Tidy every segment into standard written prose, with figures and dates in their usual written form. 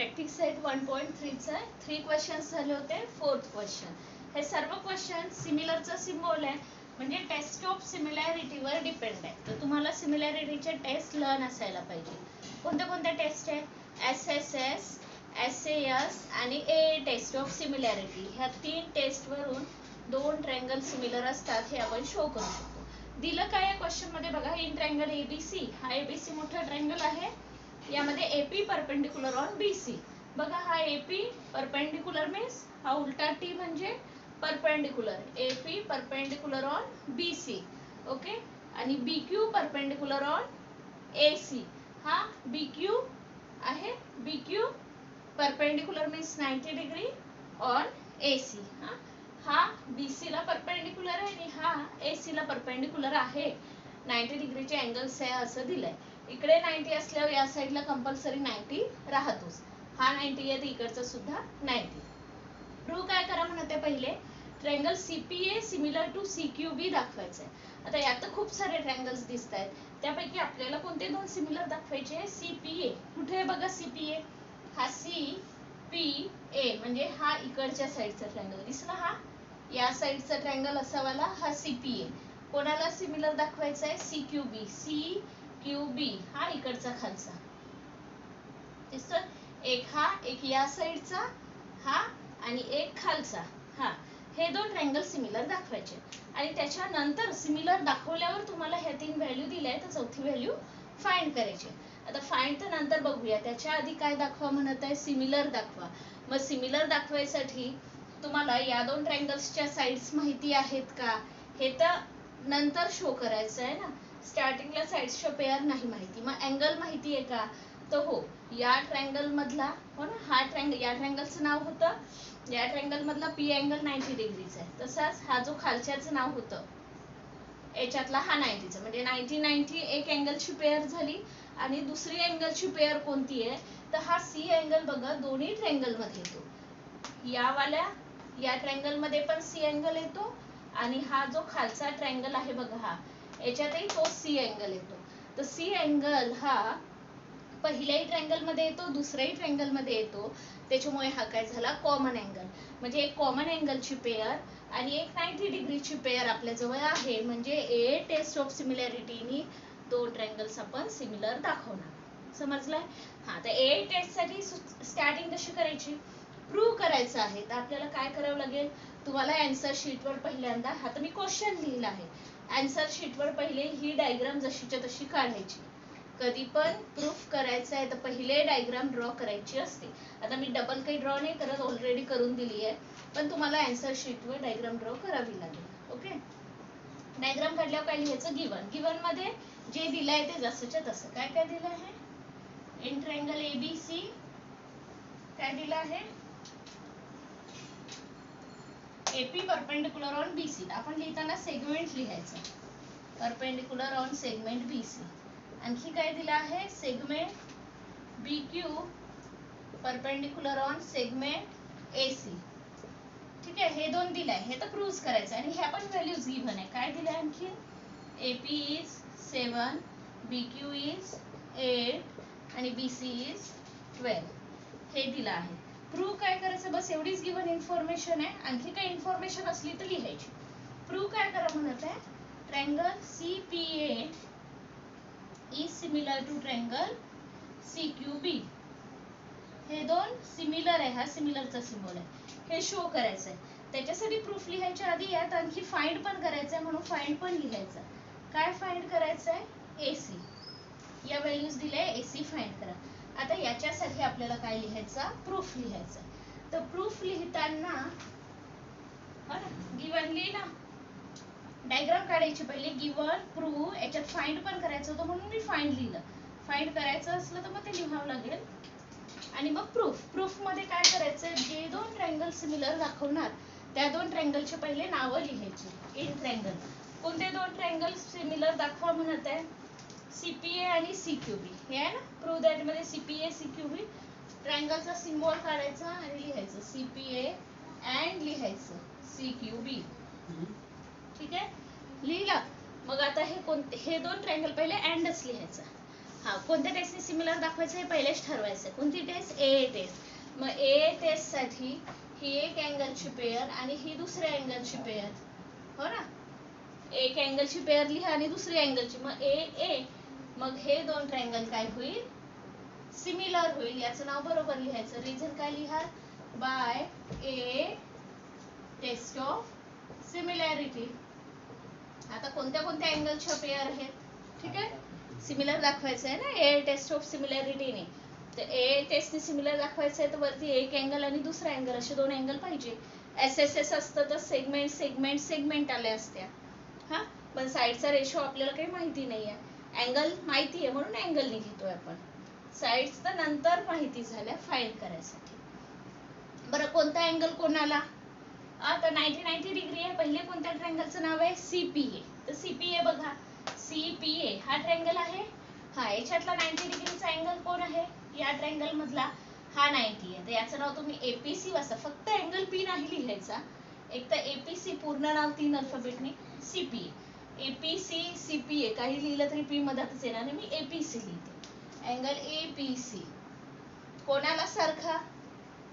Practice set 1.3 चा 3 questions झाले होते. 4th question. हे सर्व क्वेश्चन सिमिलरचा सिम्बॉल आहे म्हणजे टेस्ट ऑफ सिमिलॅरिटीवर डिपेंड आहे. तर तुम्हाला सिमिलॅरिटीचे टेस्ट लर्न असायला पाहिजे. कोणत्या कोणत्या टेस्ट आहे? SSS, SAS आणि AA टेस्ट ऑफ सिमिलॅरिटी. ह्या 3 टेस्टवरून 2 ट्रायंगल सिमिलर असतात हे आपण शो करू शकतो. दिलं काय या क्वेश्चन मध्ये बघा, इन ट्रायंगल ABC. हा ABC मोठा ट्रायंगल आहे. यामध्ये AP परपेंडिकुलर ऑन BC. बघा हा AP परपेंडिकुलर मीन्स हा उलटा T म्हणजे perpendicular. AP perpendicular on BC. Okay. आणि BQ परपेंडिकुलर ऑन AC. हा BQ आहे. BQ perpendicular means 90 degree on AC. हा BC ला परपेंडिकुलर आहे आणि हा AC ला परपेंडिकुलर आहे. 90 डिग्रीचे अँगल्स आहे असं दिलंय. इकडे 90 असल्यावर या साईडला कंपल्सरी 90 राहतोच. हा 90 आहे तर इकडचा सुद्धा 90. प्रूव्ह काय करा म्हणते पहिले, triangle CPA similar to CQB दाखवायचं आहे. आता यात खूप सारे ट्रायंगल्स दिसत आहेत, त्यापैकी आपल्याला कोणते 2 सिमिलर दाखवायचे? CPA. कुठे आहे बघा CPA? हा CPA म्हणजे हा इकडच्या साईडचा ट्रायंगल दिसला. हा या साईडचा ट्रायंगल असावाला हा CPA. कोणाला सिमिलर दाखवायचा आहे? CQB. CQB हा इकडचा खालचा दिसतोय. एक हा, एक या साईडचा हा आणि एक खालचा हा. हे 2 ट्रायंगल सिमिलर दाखवायचे आणि त्याच्यानंतर सिमिलर दाखवल्यावर तुम्हाला ह्या 3 व्हॅल्यू दिल्या तर चौथी व्हॅल्यू फाइंड करायची. आता फाइंड तर नंतर बघूया. त्याच्या आधी काय दाखवा म्हणत आहे? सिमिलर दाखवा. मग सिमिलर दाखवायसाठी तुम्हाला या 2 ट्रायंगल्सच्या साइड्स माहिती आहेत का हे तर नंतर शो करायचं आहे ना. स्टार्टिंगला साइड्सच्या पेअर नाही माहिती. मग अँगल माहिती आहे का? तर हो, या ट्रायंगल मधला हो ना, हा ट्रायंगल या ट्रायंगलचं नाव होतं, या ट्रायंगल मधला P अँगल 90 डिग्रीचा आहे. तसाच हा जो खालच्याचं नाव होतं याच्यातला हा 90चा म्हणजे 90-90 एक अँगलची पेअर झाली. आणि दुसरी अँगलची पेअर कोणती आहे तर हा C अँगल बघा दोन्ही ट्रायंगल मध्ये येतो. या ट्रायंगल मध्ये पण C अँगल येतो आणि हा जो खालचा ट्रायंगल आहे बघा हा, याच्यातही तो C अँगल येतो. तर C अँगल हा पहिल्याही ट्रायंगल मध्ये येतो, दुसऱ्याही ट्रायंगल मध्ये येतो. त्याच्यामुळे हा काय झाला? Common angle. म्हणजे एक कॉमन अँगलची पेअर आणि एक 90 डिग्रीची पेअर आपल्या जवळ आहे. म्हणजे AA टेस्ट ऑफ सिमिलॅरिटीनी 2 ट्रायंगल्स आपण सिमिलर दाखवणार. समजलंय? हा, तर AA टेस्ट साठी स्टार्टिंग कशी करायची? प्रूव्ह करायचं आहे. तर आपल्याला काय करावं लागेल? तुम्हाला आन्सर शीटवर पहिल्यांदा, आता मी क्वेश्चन लिहिला आहे, आन्सर शीटवर पहिले ही डायग्राम जशीच्या तशी काढायची. कधी पण प्रूफ करायचं आहे तर पहिले डायग्राम ड्रॉ करायची असते. आता मी डबल काही ड्रॉ नाही करत, ऑलरेडी करून दिली आहे, पण तुम्हाला आन्सर शीटवर डायग्राम ड्रॉ करावी लागेल. ओके. डायग्राम काढल्यावर काय लिहायचं? गिवन. गिवन मध्ये जे दिलं आहे ते जसंच्या तसं. काय काय दिलं आहे? इन ट्रायंगल ABC काय दिलं आहे? AP perpendicular on BC. आपण लिहिताना सेगमेंट लिहायचं, परपेंडिकुलर ऑन सेगमेंट BC. आणखी काय दिलं आहे? Segment BQ perpendicular on segment AC. ठीक आहे, हे 2 दिलं आहे. हे तर प्रूव्ह करायचं आणि ह्या पण व्हॅल्यूज गिव्हन आहे. काय दिलं आहे आणखी? AP इज 7, BQ इज 8 आणि BC इज 12. हे दिलं आहे. प्रूव्ह काय करायचं? बस एवढीच गिव्हन इन्फॉर्मेशन आहे. आणखी काही इन्फॉर्मेशन असली तर लिहायची. प्रूव्ह काय करा म्हणत आहे? Triangle CPA is similar to triangle CQB. हे 2 सिमिलर आहे. हा सिमिलरचा सिम्बॉल आहे. हे शो करायचं आहे. त्याच्यासाठी प्रूफ लिहायच्या आधी यात आणखी फाइंड पण करायचं आहे, म्हणून फाइंड पण लिहायचं. काय फाइंड करायचं आहे? AC. या व्हॅल्यूज दिल्या, AC फाइंड करा. आता याच्यासाठी आपल्याला काय लिहायचं? प्रूफ लिहायचं. तर प्रूफ लिहिताना गिवन लिहिला, डायग्राम काढायची पहिले, गिवन, प्रूव्ह, याच्यात फाइंड पण करायचं होतं म्हणून मी फाइंड लिहिलं. फाइंड करायचं असलं तर मग ते लिहावं लागेल. आणि मग प्रूफ. प्रूफ मध्ये काय करायचं? जे 2 ट्रायंगल सिमिलर दाखवणार त्या 2 ट्रायंगलचे पहिले नावं लिहायची. इन ट्रायंगल कोणते 2 ट्रायंगल सिमिलर दाखवा म्हणत आहे? CPA आणि CQB. हे आहे ना प्रूव्ह दॅट मध्ये CPA CQB. ट्रायंगलचा सिम्बॉल काढायचा आणि लिहायचं CPA अँड लिहायचं CQB. ठीक आहे, लिहिला. मग आता हे 2 ट्रायंगल पहिले अँडच लिहायचं. हा, कोणत्या टेस्टने सिमिलर दाखवायचं हे पहिलेच ठरवायचं. कोणती टेस्ट? ए टेस्ट. मग ए टेस्ट साठी ही एक अँगलची पेयर आणि ही दुसऱ्या अँगलची पेयर, हो ना. एक अँगलची पेयर लिहा आणि दुसरी अँगलची, मग ए ए, मग हे दोन ट्रायंगल काय होईल? सिमिलर होईल. याचं नाव बरोबर लिहायचं. रिझन काय लिहा? By a test of similarity. आता कोणत्या कोणत्या अँगलच्या पेयर आहेत? ठीक आहे, सिमिलर दाखवायचं आहे ना ए टेस्ट ऑफ सिमिलॅरिटीने. तर ए टेस्टने सिमिलर दाखवायचं आहे तर वरती एक अँगल आणि दुसरा अँगल असे दोन अँगल पाहिजे. एस असतं तर सेगमेंट सेगमेंट सेगमेंट आले असत्या. हा, पण साईडचा रेशो आपल्याला काही माहिती नाही आहे. अँगल माहिती आहे म्हणून अँगलने घेतोय आपण. साईड्स तर नंतर माहिती झाल्या फाइंड करायसाठी. बरं, कोणता अँगल कोणाला? आता 90 डिग्री आहे. पहिले कोणत्या ट्रायंगलचं नाव आहे? सीपीए. तर सीपीए बघा, सीपीए हा ट्रायंगल आहे. हा, याच्यातला 90 डिग्रीचा अँगल कोण आहे? या ट्रायंगल मधला हा 90 आहे. तर याचं नाव तुम्ही एपीसी वाचा. फक्त अँगल पी नाही लिहायचा. एक तर एपीसी पूर्ण नाव 3 अल्फाबेटने, सीपीए. एपीसी सीपीए काही लिहिलं तरी पी मधातच येणार नाही. मी एपीसी लिहिते. अँगल एपीसी कोणाला सारखा?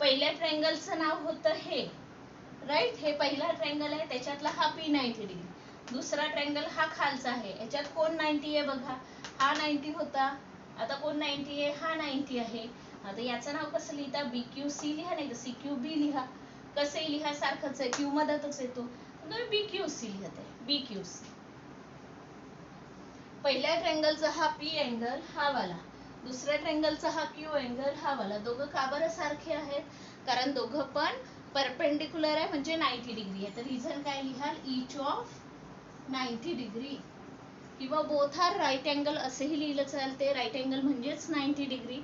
पहिल्या ट्रायंगलचं नाव होतं हे, राईट. हे पहिला ट्रायंगल आहे, त्याच्यातला हा पी 90 डिग्री. दुसरा ट्रायंगल हा खालचा आहे. याच्यात कोण 90 आहे बघा? हा 90 होता. आता कोण 90 आहे? हा 90 आहे. आता याचं नाव कसं लिहिता? बीक्यूसी लिहा, नाही तर सीक्यूबी लिहा. कसे लिहा? सारखंच आहे, क्यू मधातच येतो. तुम्ही बीक्यूसी लिहत आहे, बीक्यूसी. पहिल्या ट्रायंगलचा हा पी अँगल हा वाला, दुसऱ्या ट्रायंगलचा हा क्यू अँगल हा वाला. दोघं का बरं सारखे आहेत? कारण दोघं पण परपेंडिक्युलर आहे म्हणजे 90 डिग्री आहे. तर रिझन काय लिहाल? Each of 90 degree. किंवा बोथ आर राईट अँगल असेही लिहिलं चालते. राईट अँगल म्हणजेच 90 डिग्री.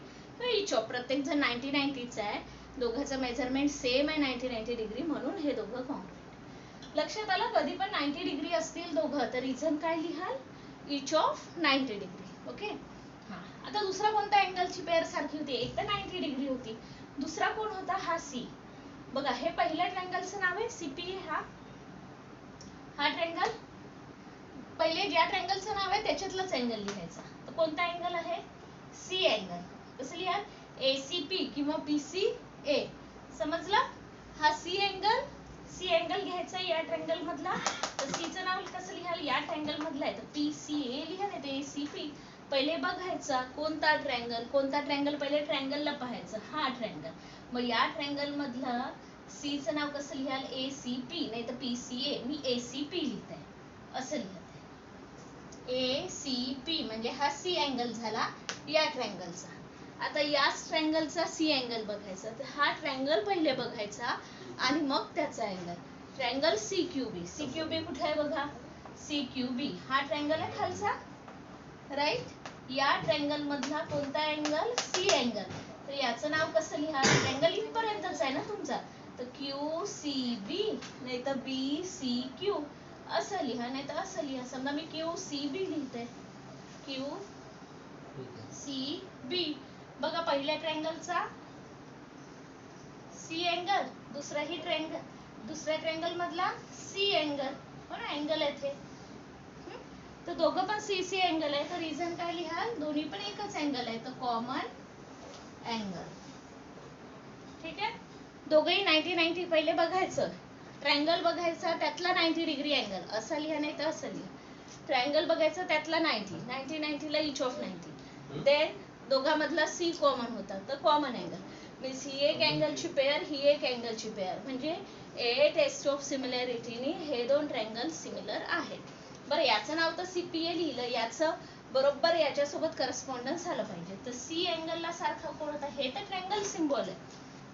इच ऑफ, प्रत्येक जण 90-90च आहे. दोघांचं मेजरमेंट सेम आहे 90-90 डिग्री, म्हणून हे दोघं कॉन्ग्रुएंट. लक्षात आलं? कधी पण 90 डिग्री असतील दोघं तर रिझन काय लिहाल? Each of 90 degree. ओके. हा, आता दुसरा कोणता अँगलची पेअर सारखी होती? एक तर 90 डिग्री होती, दुसरा कोण होता? हा सी. बघा, हे पहिल्या ट्रायंगलचं नाव आहे सीपी. हा ट्रायंगल पहिले ज्या ट्रायंगलचं नाव आहे त्याच्यातलाच अँगल लिहायचा. तर कोणता अँगल आहे? C angle. कसं लिहा? एसीपी किंवा पीसीए. समजलं? हा सी अँगल घ्यायचा या ट्रायंगल मधला. तर सीचं नाव कसं लिहाल? या ट्रायंगल मधला आहे तर पीसीए लिहा, नाही तर एसीपी. पहिले बघायचा कोणता ट्रायंगल पहिले ट्रायंगलला पाहायचं. हा ट्रायंगल. मग या ट्रायंगल मधला सीचं नाव कसं लिहाल? एसीपी, नाही तर पीसीए. मी एसीपी लिहित आहे, असं लिहत आहे. एसीपी म्हणजे हा सी अँगल झाला या ट्रायंगलचा. आता याच ट्रायंगलचा सी अँगल बघायचा. तर हा ट्रायंगल पहिले बघायचा आणि मग त्याचा अँगल. ट्रायंगल सीक्यूबी. सीक्यूबी कुठे आहे बघा? सीक्यूबी हा ट्रायंगल आहे खालचा, राईट. या ट्रायंगल मधला कोणता अँगल? C angle. तर याचं नाव कसं लिहा? ट्रायंगल इथपर्यंतच आहे ना तुमचा, तर क्यू सी बी, नाही तर बी सी क्यू असं लिहा, नाही तर असं लिहा. समजा मी क्यू सी बी लिहिते, क्यू सी बी. बघा, पहिल्या ट्रायंगलचा सी अँगल, दुसऱ्या ट्रायंगल मधला सी अँगल, हो ना. अँगल आहे ते. तर दोघं पण सी सी अँगल आहे. तर रिझन काय लिहाल? दोन्ही पण एकच अँगल आहे, तर कॉमन अँगल. ठीक आहे. दोघंही 90-90 पहिले बघायचं. ट्रायंगल बघायचा, त्यातला 90 डिग्री अँगल असा लिहा, नाही तर असं लिहा. ट्रायंगल बघायचं, त्यातला 90-90 ला इच ऑफ 90. देन दोघांमधला सी कॉमन होता, तर कॉमन अँगल. मीन्स ही एक अँगलची पेअर, ही एक अँगलची पेअर. म्हणजे ए टेस्ट ऑफ सिमिलॅरिटीने हे दोन ट्रायंगल सिमिलर आहेत. बरं, याचं नाव तर सीपीए लिहिलं, याचं बरोबर याच्यासोबत करस्पॉन्डन्स आलं पाहिजे. तर सी अँगलला सारखा कोण होता? हे तर ट्रायंगल सिम्बॉल आहे,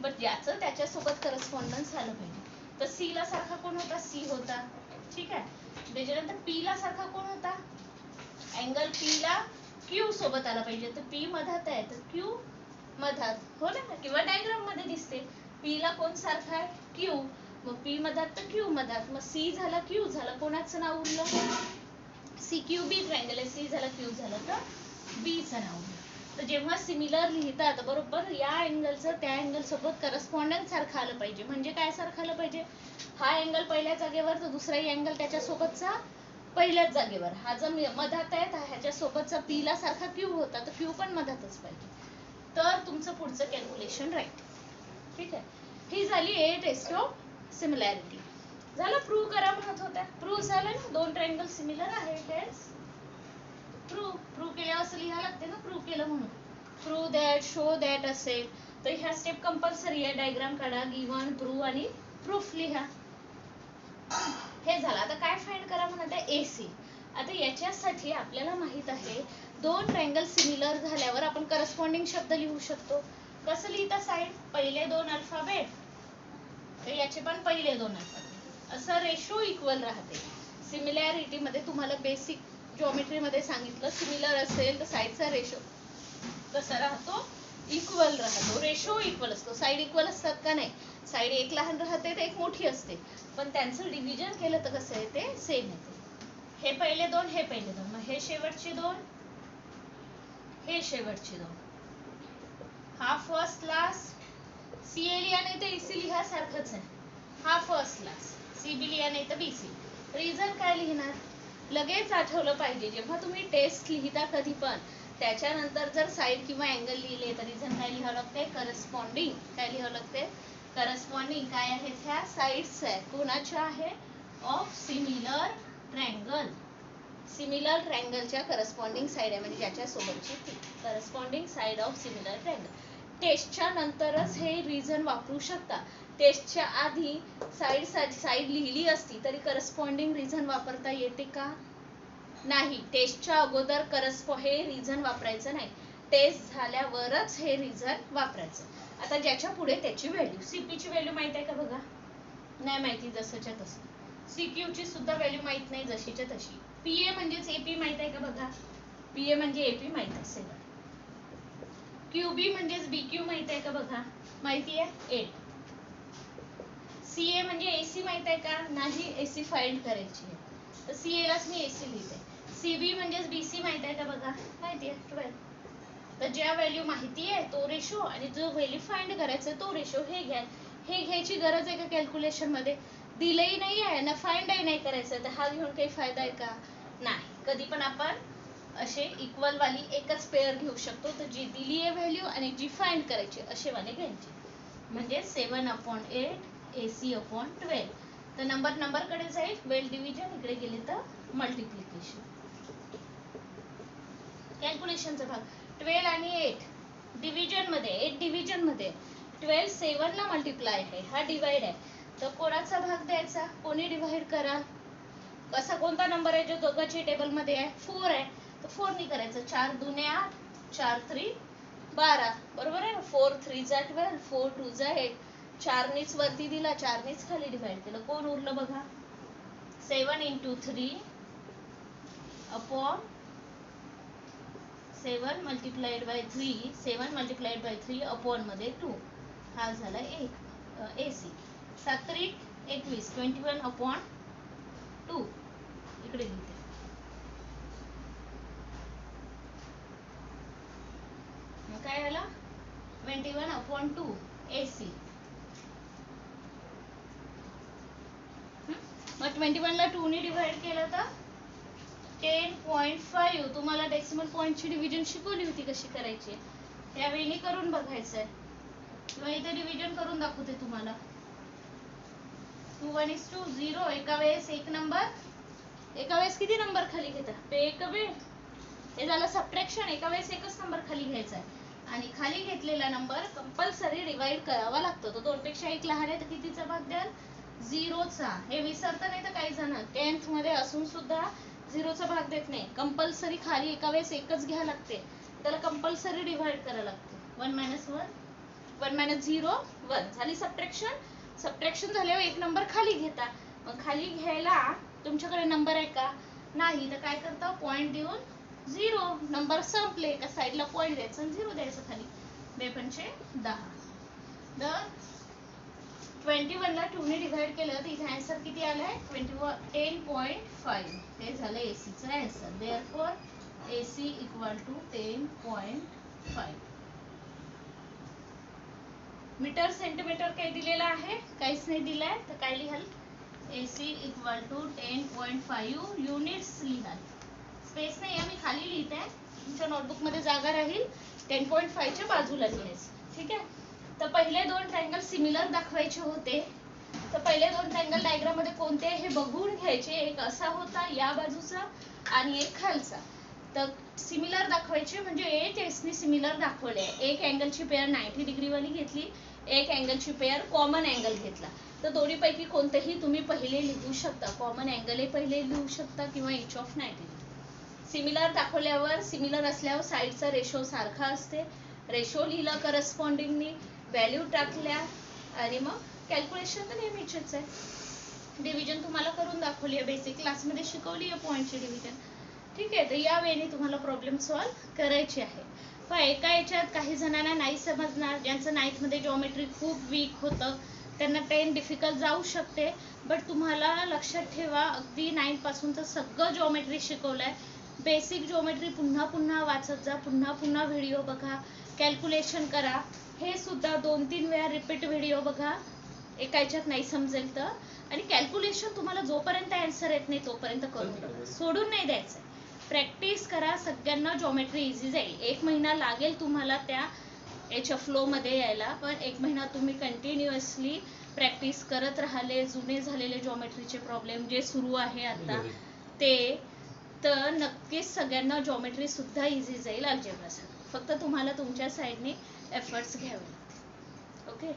बट याचं त्याच्यासोबत करस्पॉन्डन्स आलं पाहिजे. तर सी ला सारखा कोण होता? सी होता. ठीक आहे. त्याच्यानंतर पी ला सारखा कोण होता? अँगल पी ला क्यू सोबत आला पाहिजे. तर पी मधात आहे तर क्यू मधात, हो ना. किंवा डायग्राम मध्ये दिसते. पी ला कोण सारखा आहे? क्यू. मग पी मधात तर क्यू मधात. मग सी झाला क्यू झाला. कोणाचं नाव उरलं? सी क्यू बी ट्रायंगल आहे. सी झाला क्यू झाला तर बीचं नाव उरलं. तर जेव्हा सिमिलर लिहितात बरोबर या अँगलचं त्या अँगल सोबत करस्पॉन्डन्स सारखं आलं पाहिजे. म्हणजे काय सारखं आलं पाहिजे? हा अँगल पहिल्या जागेवर तर दुसराही अँगल त्याच्यासोबतचा पहिल्याच जागेवर. हा जर मधात आहे तर ह्याच्या सोबतचा पी ला सारखा क्यू होता तर क्यू पण मधातच पाहिजे, तर तुमचं पुढचं कॅल्क्युलेशन राईट. ठीक आहे, ही झाली ए टेस्ट ऑफ सिमिलॅरिटी. झालं, प्रूव्ह करा म्हणत होत्या, प्रूव्ह झालं ना, दोन ट्रायंगल सिमिलर आहे. प्रूव्ह केल्यावर असं लिहायला लागते ना, प्रूव्ह केलं म्हणून. प्रूव्ह दॅट, शो दॅट असेल तर ह्या स्टेप कंपल्सरी आहे. डायग्राम काढा, गिव्हन, प्रूव्ह आणि प्रूफ लिहा. हे झालं. आता काय फाइंड करा म्हणत आहे, एसी. आता याच्यासाठी आपल्याला माहित आहे दोन ट्रायंगल सिमिलर झाल्यावर आपण करस्पॉन्डिंग शब्द लिहू शकतो. कसं लिहिता साईड, पहिले दोन अल्फाबेट तर याचे पण पहिले दोन अल्फाबेट, असं रेशो इक्वल राहते. सिमिलॅरिटी मध्ये तुम्हाला बेसिक जॉमेट्री मध्ये सांगितलं, सिमिलर असेल तर साईडचा रेशो कसा राहतो, इक्वल राहतो. रेशो इक्वल असतो. साईड इक्वल असतात का, नाही. साईड एक लहान राहते तर एक मोठी असते, पण त्यांचं डिव्हिजन केलं तर कसं आहे ते सेम येते. हे पहिले दोन, हे पहिले दोन, मग हे शेवटचे दोन, हे शेवटचे दोन. हा फर्स्ट क्लास, सीए लिहा नाही तर एसी लिहा, सारखंच आहे. हा फर्स्ट क्लास, सीबी लिहा नाही तर बीसी. रिझन काय लिहिणार, लगेच आठवलं पाहिजे. जेव्हा तुम्ही टेस्ट लिहिता कधी पण त्याच्यानंतर जर साईड किंवा अँगल लिहिले तर रिझन काय लिहावं लागते, करस्पॉन्डिंग. काय लिहावं लागते, करस्पॉन्डिंग. काय आहे, ह्या साईड्स आहे, कोणाच्या आहे, ऑफ सिमिलर ट्रायंगल. सिमिलर ट्रायंगलच्या करस्पॉन्डिंग साईड आहे, म्हणजे ज्याच्या सोबतची ती corresponding side of similar triangle. टेस्टच्या नंतरच हे रिझन वापरू शकता. टेस्टच्या आधी साईड लिहिली असती तरी करस्पॉन्डिंग रिझन वापरता येते का, नाही. टेस्टच्या अगोदर हे रिझन वापरायचं नाही, टेस्ट झाल्यावरच हे रिझन वापरायचं. आता ज्याच्या पुढे त्याची व्हॅल्यू, सीपी ची व्हॅल्यू माहित आहे का बघा, नाही माहिती, जसंच्या तसं. सीक्यू ची सुद्धा व्हॅल्यू माहित नाही, जशीच्या तशी. पीए म्हणजेच एपी माहित आहे का बघा, पीए म्हणजे एपी माहित असेल. क्यूबी म्हणजेच बीक्यू माहित आहे का बघा, माहिती आहे 8. सीए म्हणजे एसी माहित आहे का, नाही. एसी फाइंड करायची आहे तर सीए लाच मी एसी लिहिते. सीबी म्हणजेच बीसी माहित आहे का बघा, माहिती आहे 12. तर ज्या व्हॅल्यू माहिती आहे तो रेशो आणि जो व्हॅल्यू फाइंड करायचा तो रेशो, हे घ्या. हे घ्यायची गरज आहे का कॅल्क्युलेशन मध्ये, दिलंही नाही आहे ना फाइंडही नाही करायचं, तर हा घेऊन काही फायदा आहे का, नाही. कधी पण आपण असे इक्वल वाली एकच पेअर घेऊ शकतो, तर जी दिली आहे व्हॅल्यू आणि जी फाइंड करायची असे वाले घ्यायचे. म्हणजे 7/8 AC/12. तर नंबर कडे जाईल, वेल डिव्हिजन इकडे गेले तर मल्टिप्लिकेशन. कॅल्क्युलेशनचा भाग 12 आणि 8 डिव्हिजन मध्ये, 8 डिव्हिजन मध्ये, 12 7 ला मल्टिप्लाय आहे, हा डिवाइड आहे. तर कोणाचा भाग द्यायचा, कोणी डिवाइड करा. असा कोणता नंबर आहे जो दोघांच्या टेबल मध्ये आहे, 4 आहे तर 4 नी करायचं. 4 2 8, 4 3 12, बरोबर आहे. 4 3 12, 4 2 8. 4 नीच वरती दिला, 4 नीच खाली डिवाइड केलं, कोण उरलं बघा, 7 × 3 upon 7 multiplied by 3, 7 multiplied by 3 upon मध्ये 2. हा झाला एसी. 7 3 21, 21/2 इकडे लिहिते. काय आला, 21/2 एसी. मग 21 ला 2 ने डिवाइड केलं तर 10.5. तुम्हाला डेसिमल पॉइंटची डिव्हिजन शिकवली होती कशी करायची, त्यावेळी करून बघायचंय किंवा इथे डिव्हिजन करून दाखवते तुम्हाला. 2 1 0. एका वेळेस एक नंबर, एका वेळेस किती नंबर खाली घेता, एक वेळ. हे झालं सबट्रॅक्शन, एका वेळेस एकच नंबर खाली घ्यायचा आहे आणि खाली घेतलेला नंबर कंपल्सरी डिवाइड करावा लागतो. तो 2 पेक्षा 1 लहान आहे तर कितीचा भाग द्याल, 0चा. हे विसरता नाही तर काही जण 10th मध्ये असून सुद्धा 0चा भाग देत नाही. कंपल्सरी खाली एका वेळेस एकच घ्यायला लागते, त्याला कंपल्सरी डिवाइड करायला लागते. 1 - 1 0 1 झाली सबट्रॅक्शन. सबट्रॅक्शन झाल्यावर एक नंबर खाली घेता, मग खाली घ्यायला तुमच्याकडे नंबर आहे का, नाही, तर काय करता, पॉइंट देऊन 0. नंबर संपले एका साईडला पॉइंट द्यायचा आणि 0 द्यायचं खाली. 2 पंचे 10. तर 21 ला 2 ने डिवाइड केलं तर इथे आन्सर किती आलाय, 10.5. ते झालं एसीचं answer. Therefore AC = 10.5. Metre centimetre काही दिलेलं आहे, काहीच नाही दिलंय, तर काय लिहाल, AC इक्वल टू 10.5 युनिट्स लिहाल. स्पेस नाही आहे, मी खाली लिहिते, तुमच्या नोटबुकमध्ये जागा राहील. 10.5च्या बाजूला लिहायचं. ठीक आहे. तर पहिले दोन ट्रायंगल सिमिलर दाखवायचे होते. तर पहिले दोन ट्रायंगल डायग्राम मध्ये कोणते हे बघून घ्यायचे. एक असा होता या बाजूचा आणि एक खालचा. तर सिमिलर दाखवायचे म्हणजे ए टेस्टनी सिमिलर दाखवले आहे. एक अँगलची पेअर 90 डिग्री वाली घेतली, एक अँगलची पेअर कॉमन अँगल घेतला. तर दोन्हीपैकी कोणतेही तुम्ही पहिले लिहू शकता. कॉमन अँगल हे पहिले लिहू शकता किंवा एच ऑफ 90. सिमिलर दाखवल्यावर, सिमिलर असल्यावर साईडचा रेशो सारखा असते. रेशो लिहिला करस्पॉन्डिंगनी, व्हॅल्यू टाकल्या आणि मग कॅल्क्युलेशन तर नेहमीचेच आहे. डिव्हिजन तुम्हाला करून दाखवली आहे, बेसिक क्लासमध्ये शिकवली आहे पॉईंटची डिव्हिजन. ठीक आहे. तर या वेळी तुम्हाला प्रॉब्लेम सॉल्व्ह करायची आहे. पण एका याच्यात काही जणांना नाही समजणार. ज्यांचं 9th मध्ये जॉमेट्री खूप वीक होतं त्यांना 10 डिफिकल्ट जाऊ शकते. बट तुम्हाला लक्षात ठेवा, अगदी 9th पासून तर सगळं जॉमेट्री शिकवलं आहे. बेसिक जॉमेट्री पुन्हा पुन्हा वाचत जा, पुन्हा पुन्हा व्हिडिओ बघा, कॅल्क्युलेशन करा. हे सुद्धा 2-3 वेळा रिपीट व्हिडिओ बघा, एका याच्यात नाही समजेल तर. आणि कॅल्क्युलेशन तुम्हाला जोपर्यंत आन्सर येत नाही तोपर्यंत करून बघा, सोडून नाही द्यायचं. प्रॅक्टिस करा, सगळ्यांना जॉमेट्री इझी जाईल. 1 महिना लागेल तुम्हाला त्या याच्या फ्लोमध्ये यायला, पण 1 महिना तुम्ही कंटिन्युअसली प्रॅक्टिस करत राहिले. जुने झालेले जॉमेट्रीचे प्रॉब्लेम जे सुरू आहे आता ते, तर नक्कीच सगळ्यांना जॉमेट्री सुद्धा इझी जाईल अल्जेब्रासाठी. फक्त तुम्हाला तुमच्या साईडने एफर्ट्स घ्यावे लागतील. ओके.